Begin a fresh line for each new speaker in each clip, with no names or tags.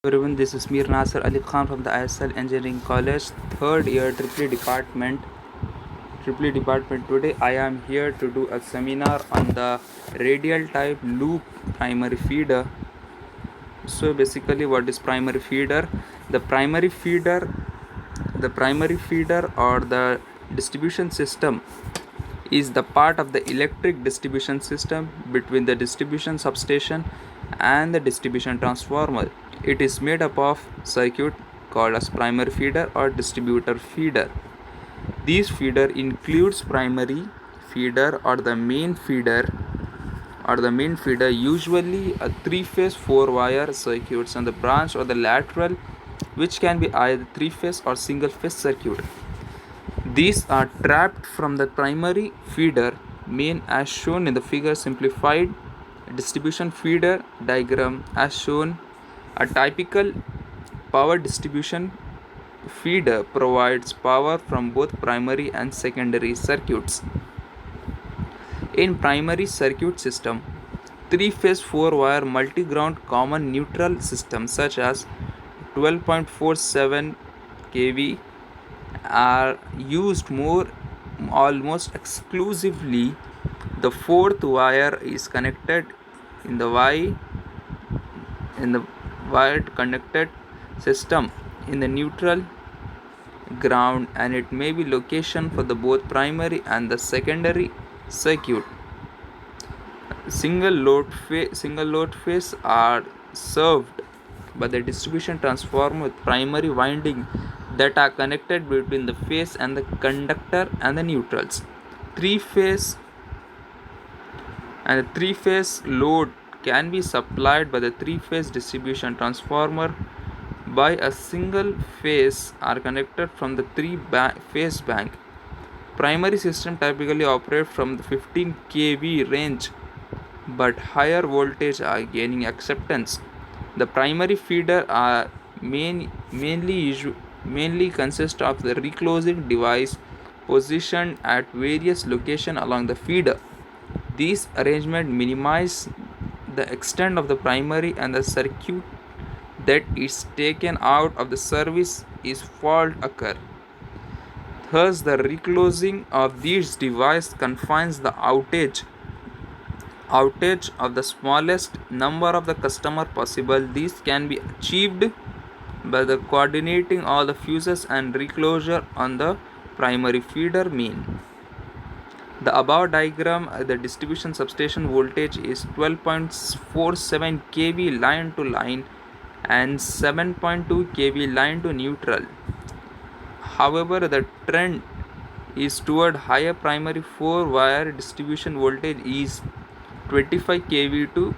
Everyone, this is Mir Nasser Ali Khan from the ISL Engineering College, third year Triple Department. Today I am here to do a seminar on the radial type loop primary feeder. So basically, what is primary feeder? The primary feeder, or the distribution system is the part of the electric distribution system between the distribution substation and the distribution transformer. It is made up of circuit called as primary feeder or distributor feeder. These feeder includes primary feeder or the main feeder usually a three-phase four-wire circuits and the branch or the lateral, which can be either three-phase or single-phase circuit. These are trapped from the primary feeder main as shown in the figure. Simplified distribution feeder diagram as shown. A typical power distribution feeder provides power from both primary and secondary circuits. In primary circuit system, three-phase four-wire multi-ground common neutral systems such as 12.47 kV are used almost exclusively. The fourth wire is connected in the wired connected system in the neutral ground, and it may be location for the both primary and the secondary circuit. Single load phase are served by the distribution transformer with primary winding that are connected between the phase and the conductor and the neutrals. Three-phase load can be supplied by the three-phase distribution transformer by a single phase are connected from the three-phase bank. Primary system typically operate from the 15 kV range, but higher voltage are gaining acceptance. The primary feeder are mainly consist of the reclosing device positioned at various locations along the feeder. These arrangements minimize the extent of the primary and the circuit that is taken out of the service is fault occur. Thus, the reclosing of these devices confines the outage of the smallest number of the customer possible. This can be achieved by the coordinating all the fuses and reclosure on the primary feeder main. The above diagram, the distribution substation voltage is 12.47 kV line to line and 7.2 kV line to neutral. However, the trend is toward higher primary four-wire distribution voltage is 25 kV to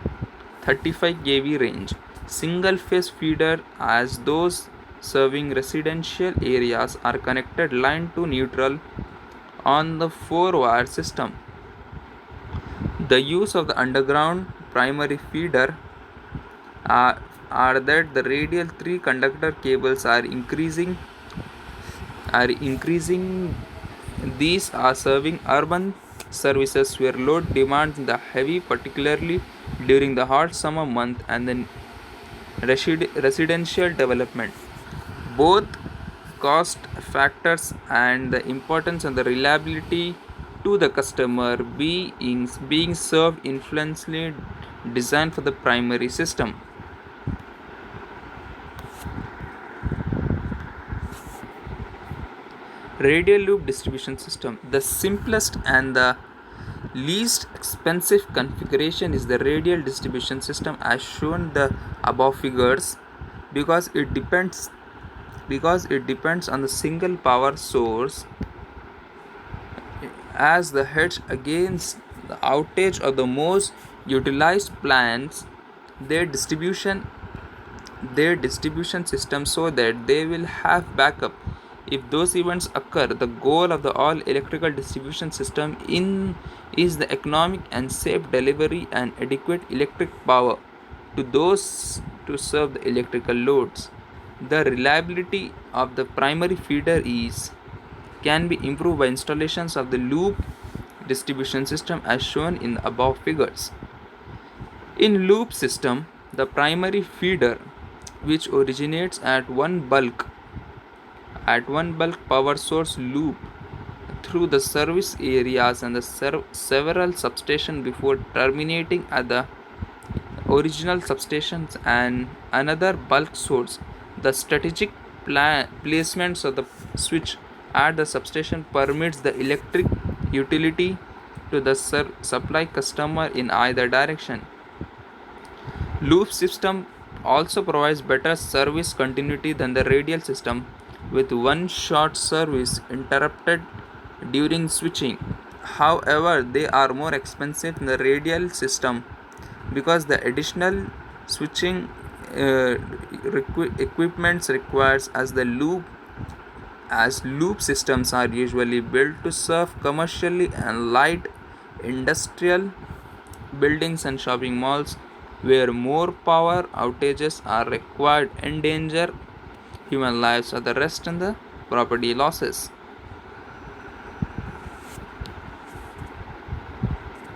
35 kV range. Single phase feeder, as those serving residential areas, are connected line to neutral on the four-wire system. The use of the underground primary feeder are that the radial three conductor cables are increasing. These are serving urban services where load demands the heavy, particularly during the hot summer month and the residential development. Both cost factors and the importance and the reliability to the customer being served influentially designed for the primary system. Radial loop distribution system. The simplest and the least expensive configuration is the radial distribution system as shown the above figures because it depends on the single power source as the hedge against the outage of the most utilized plants their distribution system so that they will have backup if those events occur. The goal of the all electrical distribution system is the economic and safe delivery and adequate electric power to those to serve the electrical loads. The reliability of the primary feeder can be improved by installations of the loop distribution system as shown in the above figures. In loop system, the primary feeder which originates at one bulk power source loop through the service areas and the several substations before terminating at the original substations and another bulk source. The strategic placements of the switch at the substation permits the electric utility to the supply customer in either direction. Loop system also provides better service continuity than the radial system, with one short service interrupted during switching. However, they are more expensive in the radial system because the additional switching equipments requires as loop systems are usually built to serve commercially and light industrial buildings and shopping malls where more power outages are required endanger human lives or the rest and the property losses.